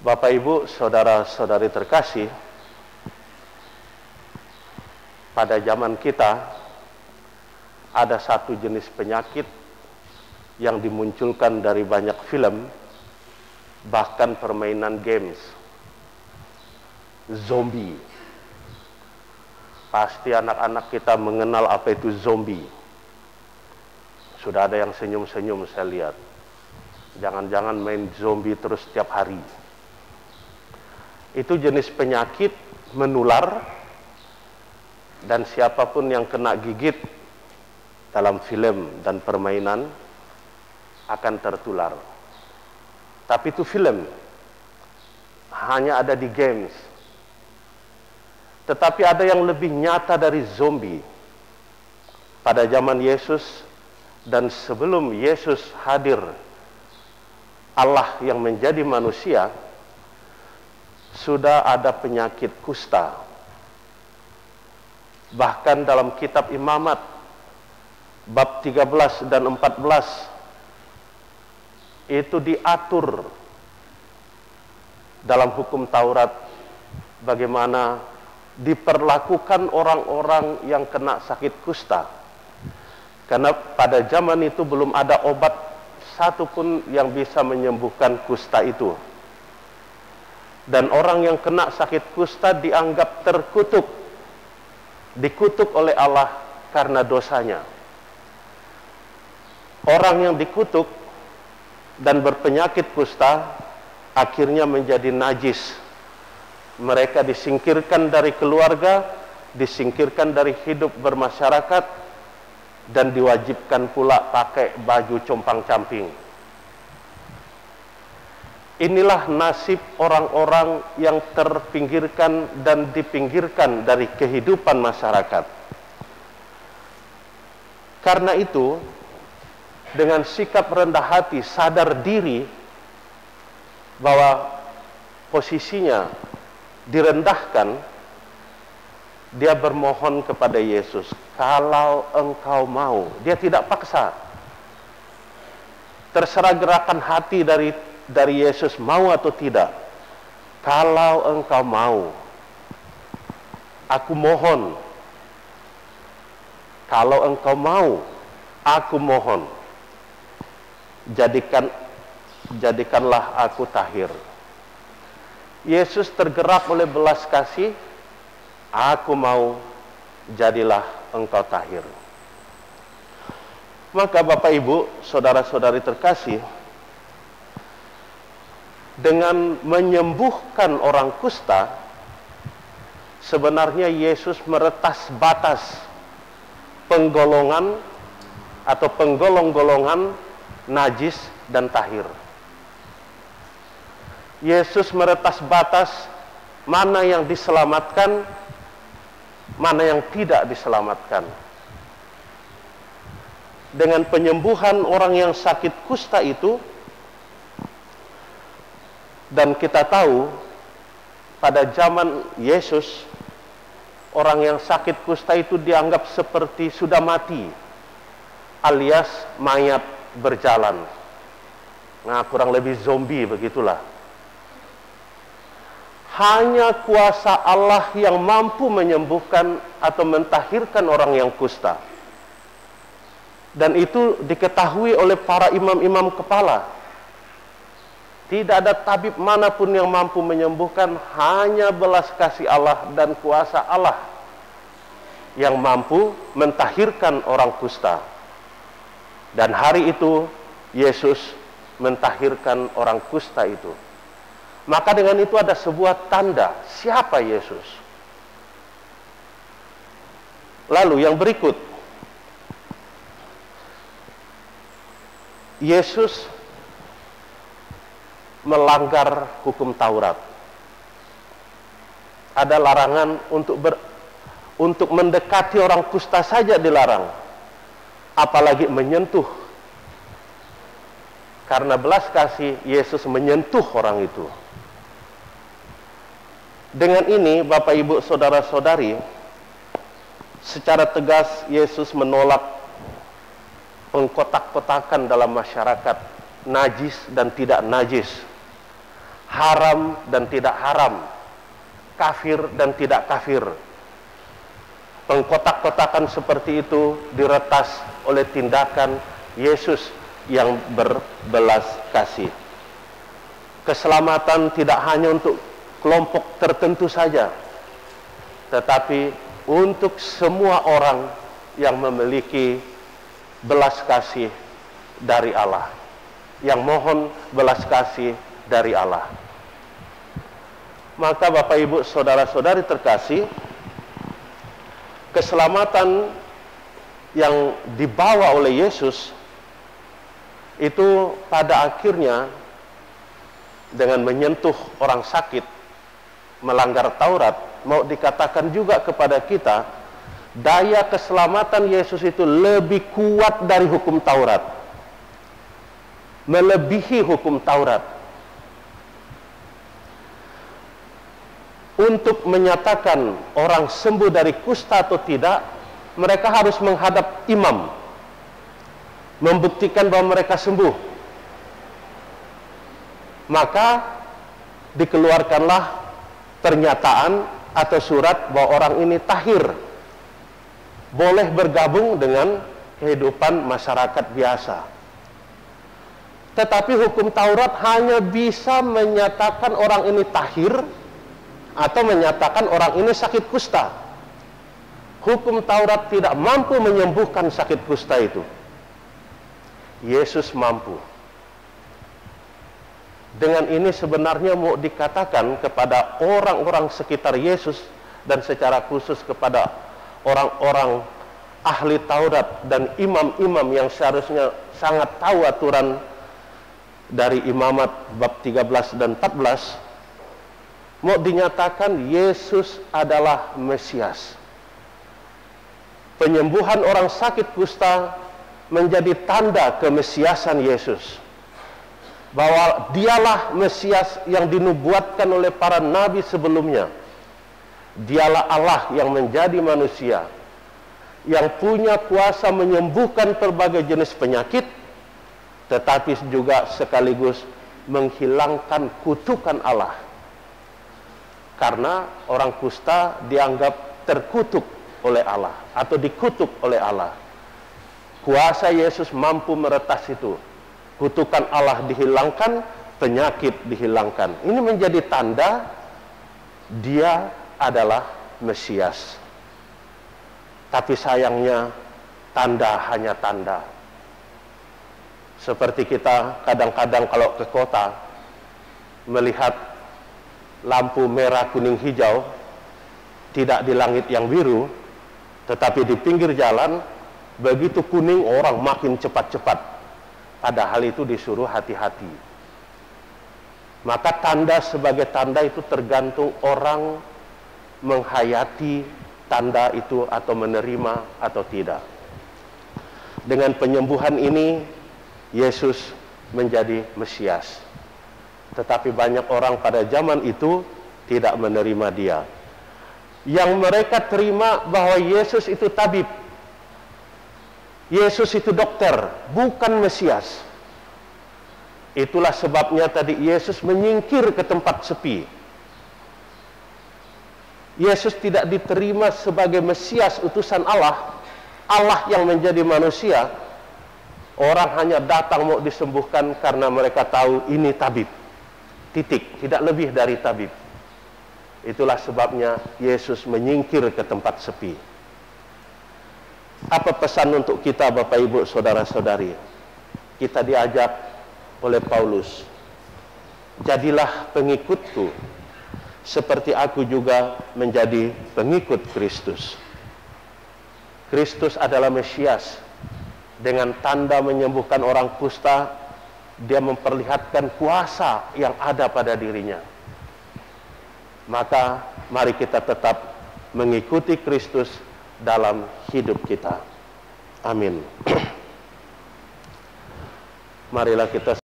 Bapak Ibu, saudara-saudari terkasih, pada zaman kita ada satu jenis penyakit yang dimunculkan dari banyak film, bahkan permainan games. Zombie. Pasti anak-anak kita mengenal apa itu zombie. Sudah ada yang senyum-senyum saya lihat. Jangan-jangan main zombie terus setiap hari. Itu jenis penyakit menular, dan siapapun yang kena gigit dalam film dan permainan akan tertular. Tapi itu film, hanya ada di games. Tetapi ada yang lebih nyata dari zombie. Pada zaman Yesus dan sebelum Yesus hadir, Allah yang menjadi manusia, sudah ada penyakit kusta. Bahkan dalam kitab Imamat bab 13 dan 14 itu diatur dalam hukum Taurat bagaimana diperlakukan orang-orang yang kena sakit kusta. Karena pada zaman itu belum ada obat satupun yang bisa menyembuhkan kusta itu. Dan orang yang kena sakit kusta dianggap terkutuk, dikutuk oleh Allah karena dosanya. Orang yang dikutuk dan berpenyakit kusta akhirnya menjadi najis. Mereka disingkirkan dari keluarga, disingkirkan dari hidup bermasyarakat, dan diwajibkan pula pakai baju compang-camping. Inilah nasib orang-orang yang terpinggirkan dan dipinggirkan dari kehidupan masyarakat. Karena itu, dengan sikap rendah hati, sadar diri bahwa posisinya direndahkan, dia bermohon kepada Yesus, kalau engkau mau. Dia tidak paksa. Terserah gerakan hati dari Yesus, mau atau tidak. Kalau engkau mau, aku mohon. Kalau engkau mau, aku mohon. Jadikanlah aku tahir. Yesus tergerak oleh belas kasih. Aku mau, jadilah engkau tahir. Maka Bapak Ibu, saudara-saudari terkasih, dengan menyembuhkan orang kusta, sebenarnya Yesus meretas batas penggolongan atau penggolong-golongan najis dan tahir. Yesus meretas batas mana yang diselamatkan, mana yang tidak diselamatkan. Dengan penyembuhan orang yang sakit kusta itu, dan kita tahu pada zaman Yesus, orang yang sakit kusta itu dianggap seperti sudah mati, alias mayat berjalan. Nah, kurang lebih zombie begitulah. Hanya kuasa Allah yang mampu menyembuhkan atau mentahirkan orang yang kusta. Dan itu diketahui oleh para imam-imam kepala. Tidak ada tabib manapun yang mampu menyembuhkan, hanya belas kasih Allah dan kuasa Allah yang mampu mentahirkan orang kusta. Dan hari itu Yesus mentahirkan orang kusta itu. Maka dengan itu ada sebuah tanda siapa Yesus. Lalu yang berikut, Yesus melanggar hukum Taurat. Ada larangan untuk mendekati orang kusta saja dilarang, apalagi menyentuh. Karena belas kasih, Yesus menyentuh orang itu. Dengan ini, Bapak Ibu saudara-saudari, secara tegas Yesus menolak pengkotak-kotakan dalam masyarakat, najis dan tidak najis. haram dan tidak haram, kafir dan tidak kafir. Pengkotak-kotakan seperti itu diretas oleh tindakan Yesus yang berbelas kasih. Keselamatan tidak hanya untuk kelompok tertentu saja, tetapi untuk semua orang yang memiliki belas kasih dari Allah, yang mohon belas kasih dari Allah. Maka Bapak Ibu saudara-saudari terkasih, keselamatan yang dibawa oleh Yesus itu pada akhirnya dengan menyentuh orang sakit, melanggar Taurat, mau dikatakan juga kepada kita, daya keselamatan Yesus itu lebih kuat dari hukum Taurat, melebihi hukum Taurat. Untuk menyatakan orang sembuh dari kusta atau tidak, mereka harus menghadap imam, membuktikan bahwa mereka sembuh. Maka dikeluarkanlah pernyataan atau surat bahwa orang ini tahir, boleh bergabung dengan kehidupan masyarakat biasa. Tetapi hukum Taurat hanya bisa menyatakan orang ini tahir atau menyatakan orang ini sakit kusta. Hukum Taurat tidak mampu menyembuhkan sakit kusta itu. Yesus mampu. Dengan ini sebenarnya mau dikatakan kepada orang-orang sekitar Yesus dan secara khusus kepada orang-orang ahli Taurat dan imam-imam yang seharusnya sangat tahu aturan dari Imamat bab 13 dan 14, mau dinyatakan Yesus adalah Mesias. Penyembuhan orang sakit kusta menjadi tanda kemesiasan Yesus, bahwa dialah Mesias yang dinubuatkan oleh para nabi sebelumnya. Dialah Allah yang menjadi manusia, yang punya kuasa menyembuhkan berbagai jenis penyakit, tetapi juga sekaligus menghilangkan kutukan Allah. Karena orang kusta dianggap terkutuk oleh Allah atau dikutuk oleh Allah. Kuasa Yesus mampu meretas itu. Kutukan Allah dihilangkan, penyakit dihilangkan. Ini menjadi tanda dia adalah Mesias. Tapi sayangnya tanda hanya tanda. Seperti kita kadang-kadang kalau ke kota melihat lampu merah, kuning, hijau, tidak di langit yang biru, tetapi di pinggir jalan, begitu kuning orang makin cepat-cepat. Padahal itu disuruh hati-hati. Maka tanda sebagai tanda itu tergantung orang menghayati tanda itu atau menerima atau tidak. Dengan penyembuhan ini, Yesus menjadi Mesias. Tetapi banyak orang pada zaman itu tidak menerima dia. Yang mereka terima bahwa Yesus itu tabib, Yesus itu dokter, bukan Mesias. Itulah sebabnya tadi Yesus menyingkir ke tempat sepi. Yesus tidak diterima sebagai Mesias utusan Allah, Allah yang menjadi manusia. Orang hanya datang mau disembuhkan karena mereka tahu ini tabib. Titik, tidak lebih dari tabib. Itulah sebabnya Yesus menyingkir ke tempat sepi. Apa pesan untuk kita Bapak Ibu saudara-saudari? Kita diajak oleh Paulus, jadilah pengikutku seperti aku juga menjadi pengikut Kristus. Kristus adalah Mesias. Dengan tanda menyembuhkan orang kusta, dia memperlihatkan kuasa yang ada pada dirinya. Maka mari kita tetap mengikuti Kristus dalam hidup kita. Amin. Marilah kita